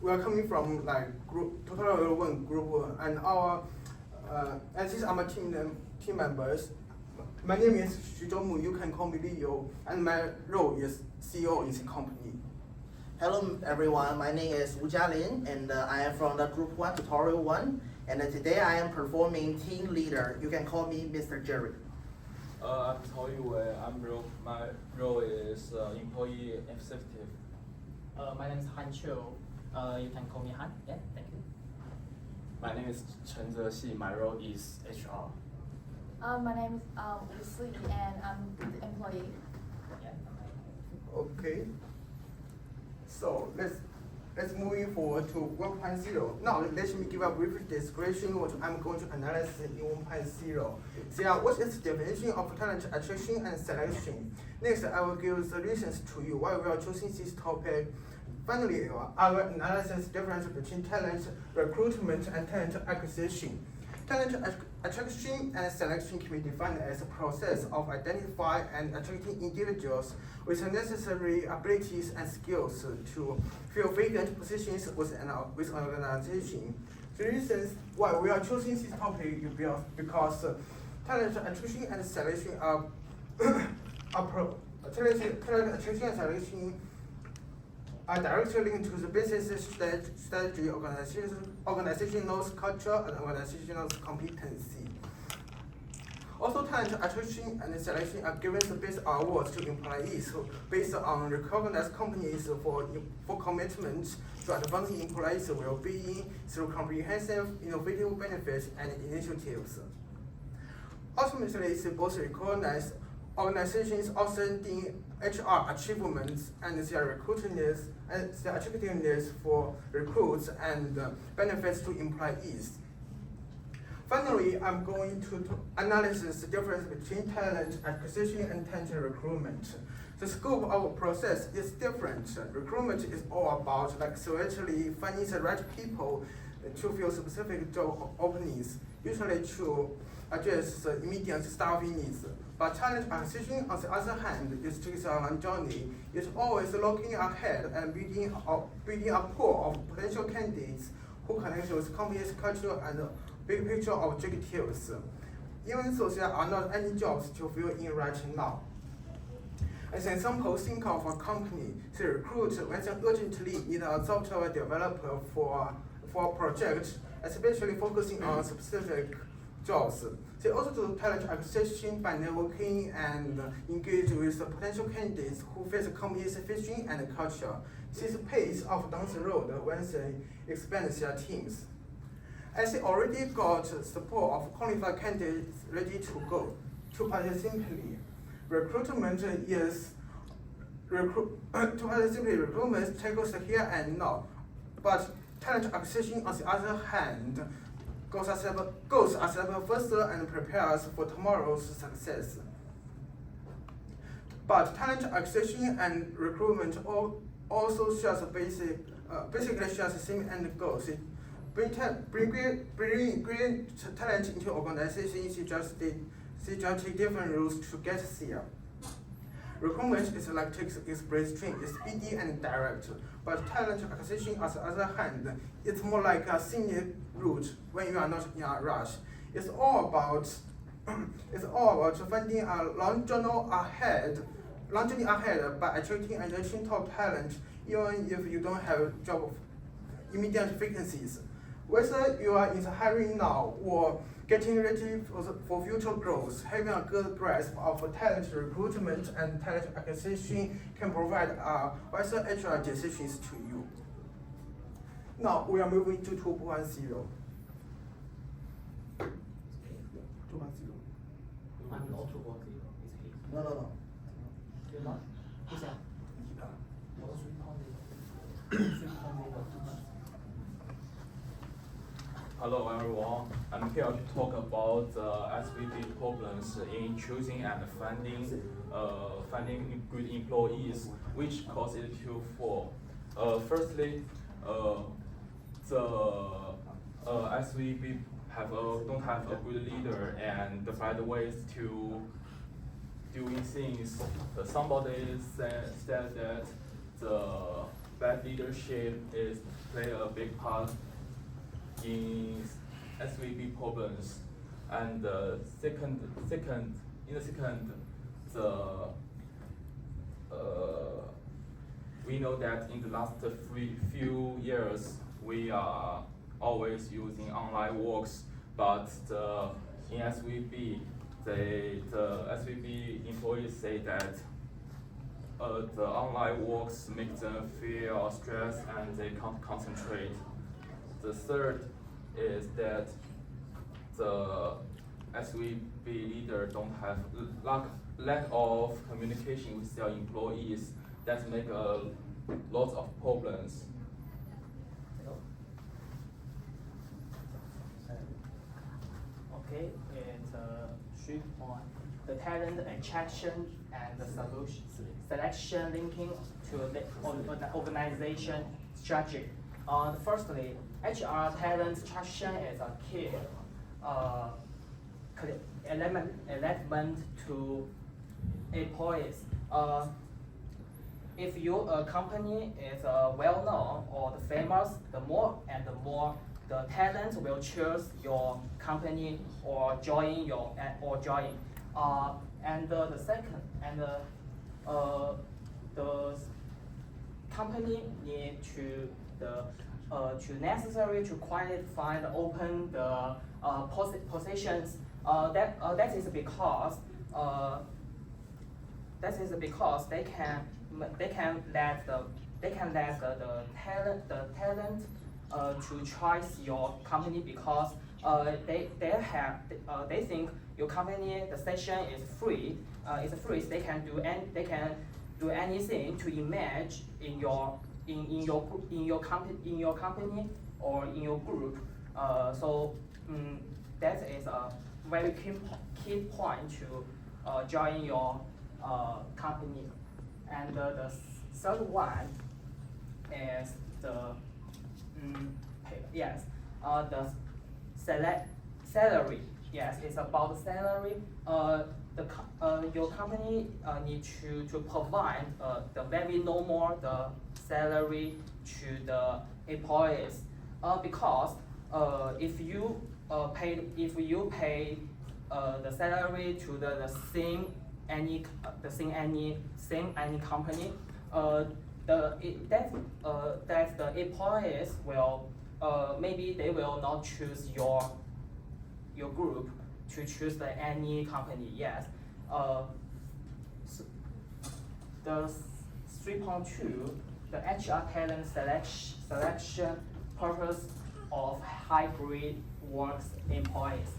we are coming from like tutorial 1 group 1, and our and these are my team members. My name is Xu you can call me Leo, and my role is CEO in the company. Hello everyone, my name is Wu Jialin, and I am from the Group 1 Tutorial 1, and today I am performing team leader. You can call me Mr. Jerry. I'm Tao Yuwei. My role is employee executive. My name is Han Chiu. You can call me Han. Yeah, thank you. My name is Chen Zexi. My role is HR. My name is Wu Si, and I'm the employee. Yeah. Okay. So let's move forward to 1.0. Now let me give a brief description what I'm going to analyze in 1.0. So what is the definition of talent attraction and selection? Next, I will give solutions to you why we are choosing this topic. Finally, I will analyze the difference between talent recruitment and talent acquisition. Talent attraction and selection can be defined as a process of identifying and attracting individuals with the necessary abilities and skills to fill vacant positions with an organization. The reasons why we are choosing this topic is because talent attraction and selection are talent attraction and selection are directly linked to the business strategy, organizational culture, and organizational competency. Also, talent attraction and selection are given the best awards to employees based on recognized companies for commitment to advancing employees' well-being through comprehensive, innovative benefits and initiatives. Ultimately, they both recognize organizations' outstanding HR achievements and their recruitedness and their attractiveness for recruits and benefits to employees. Finally, I'm going to analyze the difference between talent acquisition and talent recruitment. The scope of the process is different. Recruitment is all about actually finding the right people to fill specific job openings, usually to address the immediate staffing needs. But talent acquisition, on the other hand, is takes a long journey. It's always looking ahead and building a pool of potential candidates who connect with company's culture and big picture objectives. Even though there are not any jobs to fill in right now. As an example, think of a company. They recruit when they urgently need a software developer for a project, especially focusing on specific jobs. They also do talent acquisition by networking and engage with the potential candidates who fit the company's vision and culture. This pays off down the road when they expand their teams. As they already got support of qualified candidates ready to go, to put it simply, recruitment tackles the here and now, but talent acquisition, on the other hand, goes a step further and prepares for tomorrow's success. But talent acquisition and recruitment also shares basically shares the same end goals. Bring great talent into organizations. They just take different routes to get there. Recruitment is like takes express train, it's speedy and direct. But talent acquisition, on the other hand, it's more like a scenic route when you are not in a rush. It's all about finding a long journey ahead by attracting and reaching top talent, even if you don't have job immediate vacancies. Whether you are in the hiring now or getting ready for future growth, having a good grasp of talent recruitment and talent acquisition can provide wiser HR decisions to you. Now we are moving to 2.0. 2.0. I'm not 2.0. No. You're not? Who's that? Hello everyone, I'm here to talk about SVP problems in choosing and finding good employees, which cause it to fall. Firstly, the SVP don't have a good leader and find ways to doing things. Somebody said that bad leadership is play a big part in SVB problems. And second, we know that in the last few years we are always using online works, but in SVB, the SVB employees say that the online works make them feel stressed and they can't concentrate. The third is that the SVB leader don't have lack of communication with their employees. That make a lot of problems. Okay, it's 3 point. The talent attraction and the selection linking to the organization strategy. Firstly, HR talent attraction is a key element to employees. If your company is well known or famous, the more the talent will choose your company or join and the second the company need to necessary to qualify and open the positions. That is because they can let the talent to choose your company because they think your company the session is free. It's free. So they can do anything to image in your company or in your group. That is a very key point to join your company. And the third one is the salary. Yes, it's about salary. Your company need to provide the very normal the salary to the employees because if you pay the salary to the same any company, that the employees will maybe they will not choose your group to choose any company. Yes. The 3.2, the HR talent selection purpose of hybrid works employees.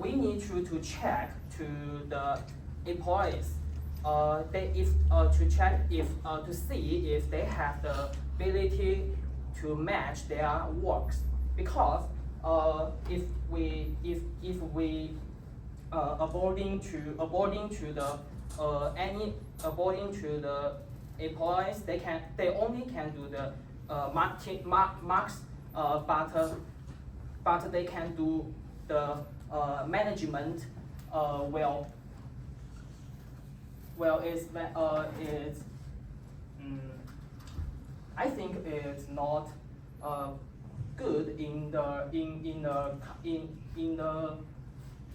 We need to check to the employees. To see if they have the ability to match their works because if we according to the employees they only can do the marks but they can do the management I think it's not good in the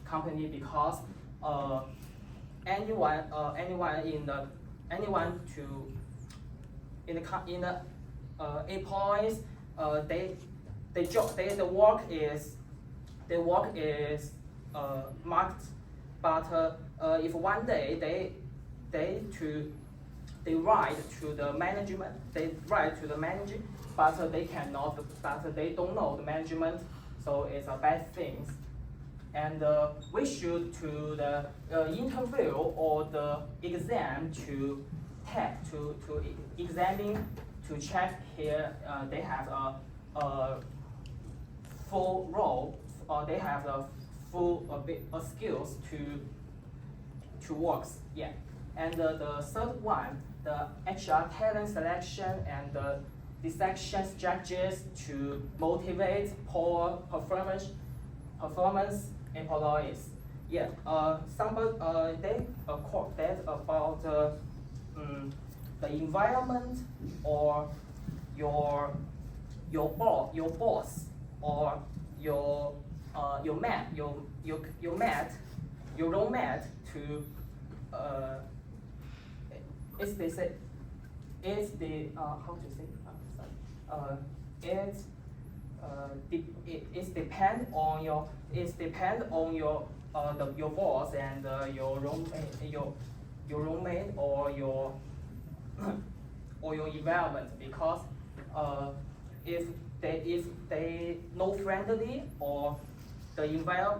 company because anyone employees the work is marked, but if one day they write to the management, but they cannot, but they don't know the management, so it's a bad thing. And we should to the interview or the exam to examine to check here they have a full role or they have a full skills to works. Yeah. And the third one, the HR talent selection and the selection strategies to motivate poor performance employees. Yeah. Somebody they quote that about the environment or your boss or your roommate to how to say it's depend on your boss and your roommate or your or your environment, because if they no friendly or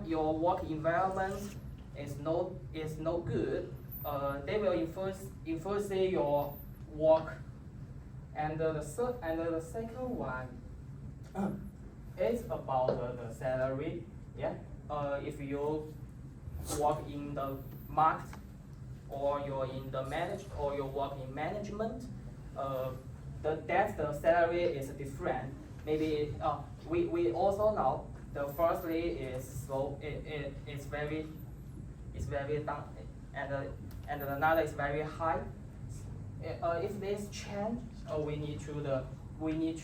your work environment is no good, they will influence your work. And the second one is about the salary. Yeah. If you work in the market or you're in the or you work in management, the salary is different. Maybe we also know the firstly is it's very down, and another is very high. If this change, we need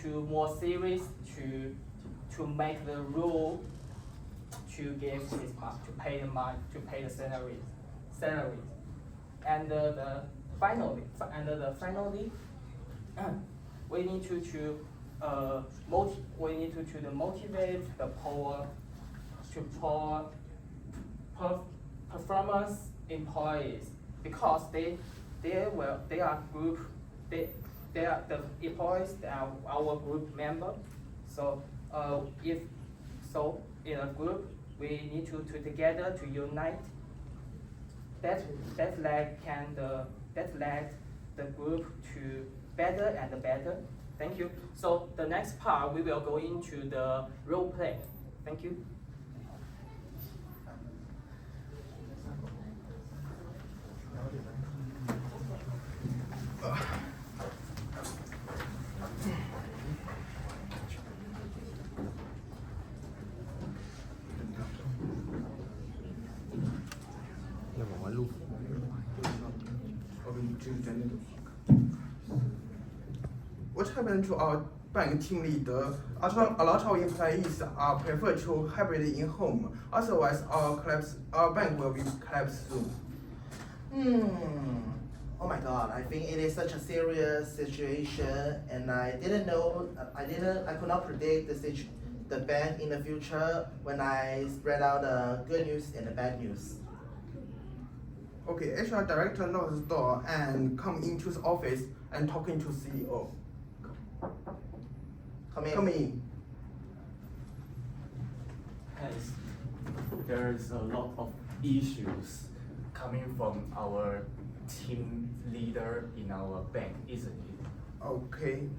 to more serious to make the rule to give this to pay the salary, and finally we need to motivate the poor performance employees, because they are the employees, they are our group member. So in a group we need to together to unite. That led the group to better and better. Thank you. So the next part we will go into the role play. Thank you. What happened to our bank team leader? A lot of employees are prefer to hybrid in home. Otherwise, our bank will be collapsed soon. Oh my God! I think it is such a serious situation, and I could not predict the bank in the future when I spread out the good news and the bad news. Okay, HR director knocked the door and come into the office and talking to CEO. Come in. Hence, there is a lot of issues coming from our team leader in our bank, isn't it? Okay.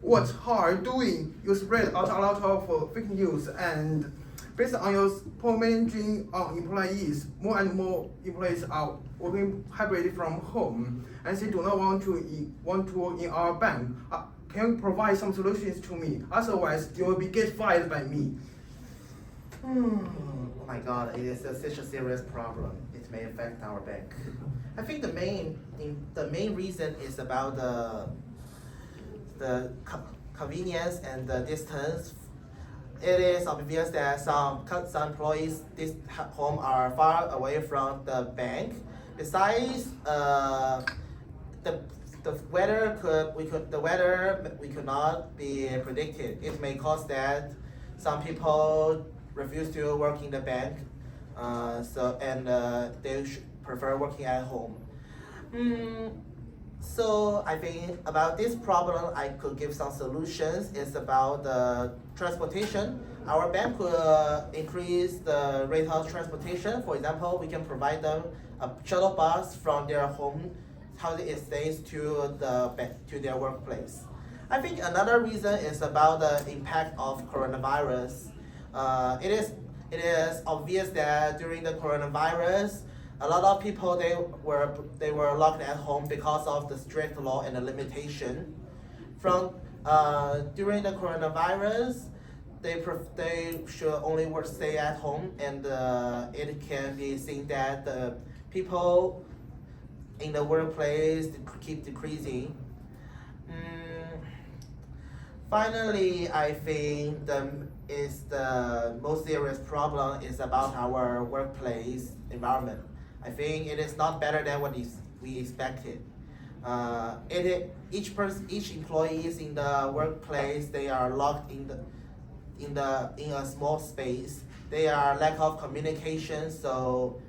What are you doing? You spread out a lot of fake news, and based on your poor managing on employees, more and more employees are working hybrid from home, and they do not want to work in our bank. Can you provide some solutions to me? Otherwise, you will be get fired by me. Oh my God! It is such a serious problem. It may affect our bank. I think the main reason is about the convenience and the distance. It is obvious that some employees this home are far away from the bank. Besides, the weather we could not be predicted. It may cause that some people refuse to work in the bank, they prefer working at home. So I think about this problem, I could give some solutions. It's about the transportation. Our bank could increase the rate of transportation. For example, we can provide them a shuttle bus from their home, housing estates to their workplace. I think another reason is about the impact of coronavirus. It is obvious that during the coronavirus, a lot of people they were locked at home because of the strict law and the limitation. During the coronavirus, they should only stay at home, and it can be seen that the people in the workplace keep decreasing. Finally, I think the most serious problem is about our workplace environment. I think it is not better than what we expected. Each employees in the workplace, they are locked in a small space. They are lack of communication, so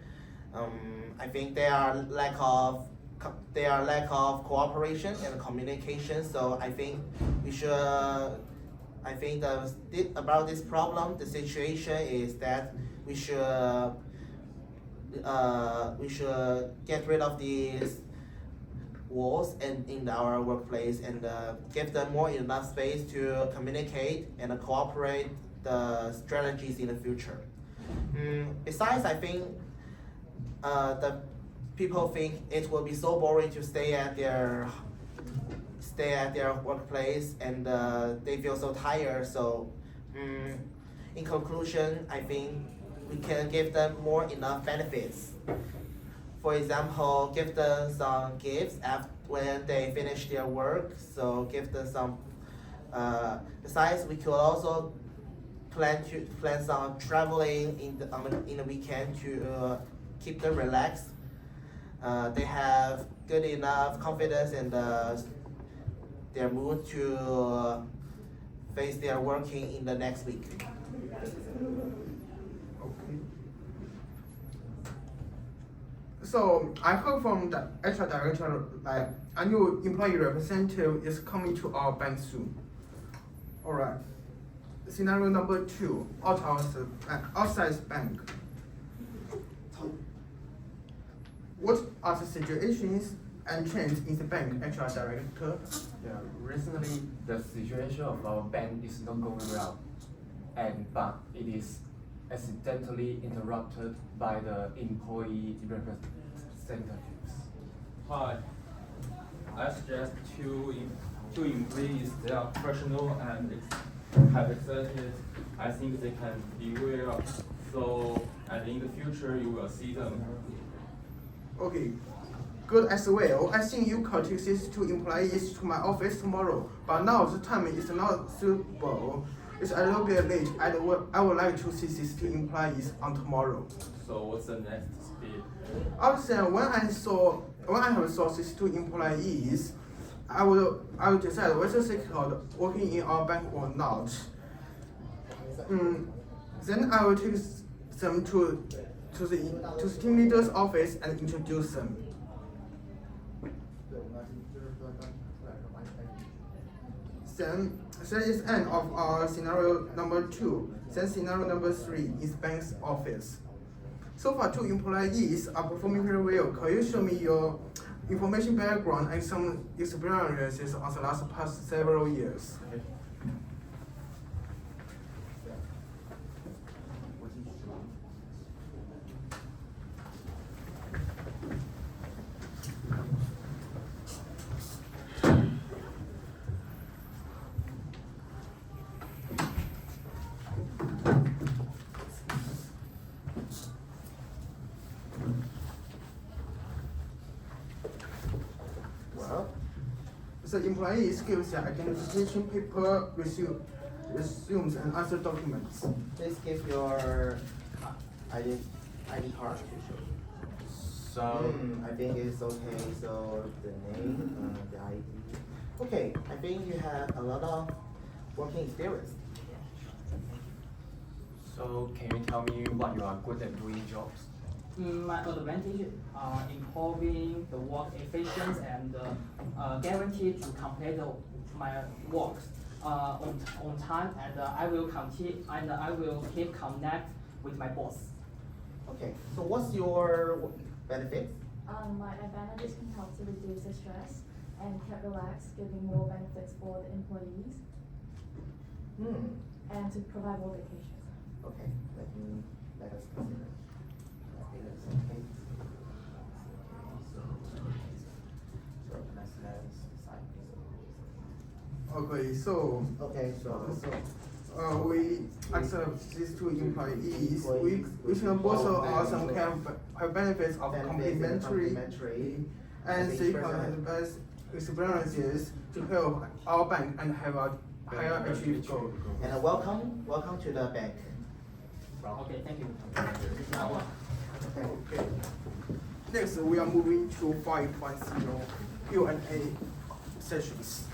I think they are lack of cooperation and communication. So I think about this problem, the situation is that we should get rid of these walls in our workplace and give them more enough space to communicate and cooperate the strategies in the future. Besides, I think the people think it will be so boring to stay at their workplace, and they feel so tired. So, in conclusion, I think we can give them more enough benefits. For example, give them some gifts when they finish their work. So give them some. Besides, we could also plan some traveling in the weekend to keep them relaxed. They have good enough confidence in their mood to face their working in the next week. Okay. So I heard from the HR director like a new employee representative is coming to our bank soon. Alright. Scenario number 2, outside bank. What are the situations and trends in the bank, HR director? Yeah, recently the situation of our bank is not going well, but it is accidentally interrupted by the employee representatives. Hi. I suggest two employees, they are professional and have excited. I think they can be well. So, and in the future you will see them. Okay, good as well. I think you could take these 2 employees to my office tomorrow, but now the time is not suitable. It's a little bit late. I would like to see these 2 employees on tomorrow. So what's the next speed? I would say when I have saw these 2 employees, I will decide whether they could working in our bank or not. Then I will take them to the team leader's office and introduce them. Then that is end of our scenario number 2. Then scenario number 3 is bank's office. So far 2 employees are performing very well. Can you show me your information background and some experiences on the past several years? Okay. The employees give their identification paper, resumes, and other documents. Please give your ID card. So I think it's okay. So the name, the ID. Okay, I think you have a lot of working experience. So can you tell me what you are good at doing jobs? My advantage are improving the work efficiency and guarantee to complete my works on time, and I will continue and I will keep connect with my boss. Okay, so what's your benefits? My advantages can help to reduce the stress and keep relaxed, giving more benefits for the employees and to provide more vacations. Okay, let us consider. Okay, so we accept these 2 employees. We should also some kind of benefits of complimentary and As they HR. can have the best experiences to help our bank and have a higher achieve goal. And welcome to the bank. Okay, thank you. Okay. Next, we are moving to 5.0 Q&A sessions.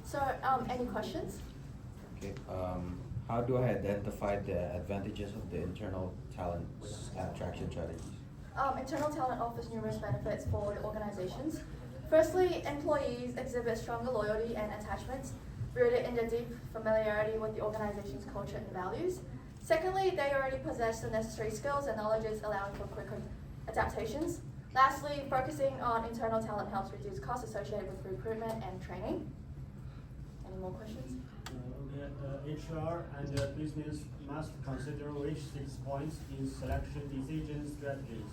So, any questions? Okay, how do I identify the advantages of the internal talent attraction strategies? Internal talent offers numerous benefits for the organizations. Firstly, employees exhibit stronger loyalty and attachment, rooted in their deep familiarity with the organization's culture and values. Secondly, they already possess the necessary skills and knowledges allowing for quicker adaptations. Lastly, focusing on internal talent helps reduce costs associated with recruitment and training. Any more questions? HR and business must consider which 6 points in selection decision strategies.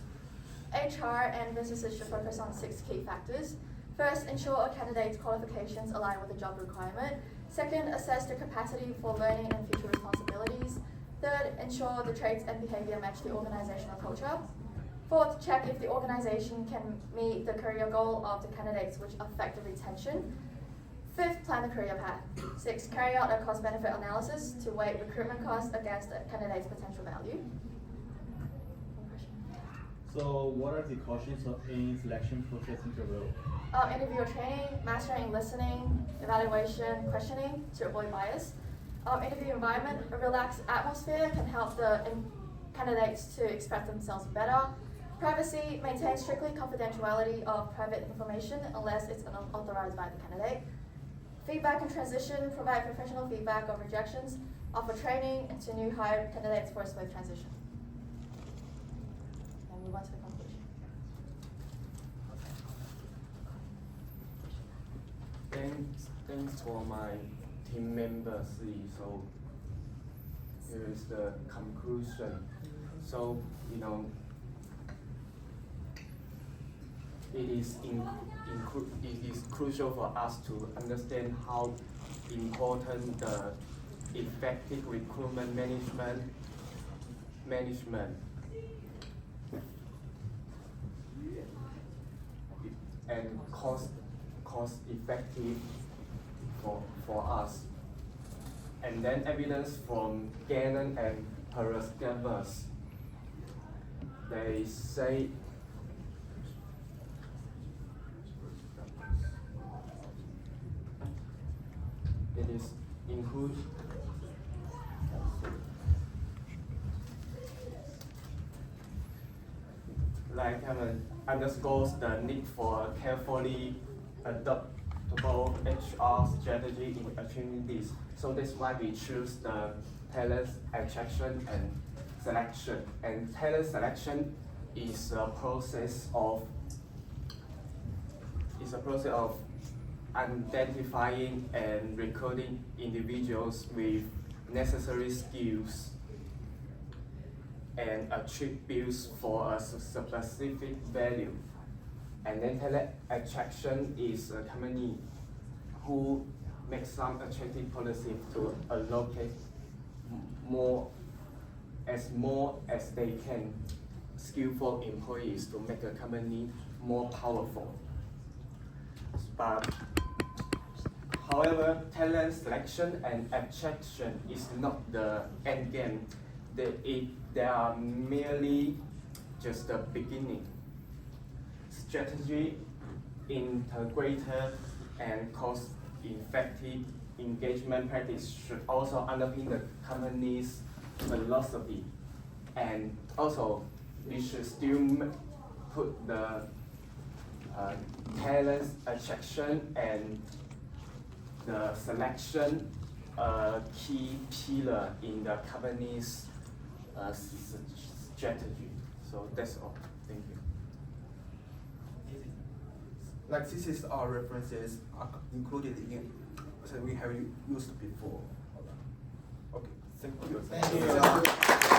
HR and businesses should focus on 6 key factors. First, ensure a candidate's qualifications align with the job requirement. Second, assess their capacity for learning and future responsibilities. Third, ensure the traits and behavior match the organizational culture. Fourth, check if the organization can meet the career goal of the candidates which affect the retention. Fifth, plan the career path. 6, carry out a cost-benefit analysis to weigh recruitment costs against the candidate's potential value. So what are the cautions in selection process interview? Interviewer training, mastering listening, evaluation, questioning to avoid bias. Interview environment, a relaxed atmosphere can help the candidates to express themselves better. Privacy, maintain strictly confidentiality of private information unless it's unauthorized by the candidate. Feedback and transition, provide professional feedback of rejections, offer training to new hired candidates for a smooth transition. And move on to the conclusion. Thanks for my team members. So here is the conclusion. So it is crucial for us to understand how important the effective recruitment management and cost effective for us. And then evidence from Gannon and Paraskevas. They say it is include underscores the need for a carefully adaptable HR strategy in achieving this. So that's why we choose the talent attraction and selection. And talent selection is a process of identifying and recruiting individuals with necessary skills and attributes for a specific value. And then talent attraction is a company who makes some attractive policy to allocate more as they can skillful employees to make a company more powerful. But however, talent selection and attraction is not the end game. They are merely just the beginning. Strategy, integrated and cost-effective engagement practice should also underpin the company's philosophy. And also, we should still put the talent attraction and the selection key pillar in the company's strategy. So that's all. Thank you. Like this is our references are included in, so we have used before. Okay, thank you. Thank you.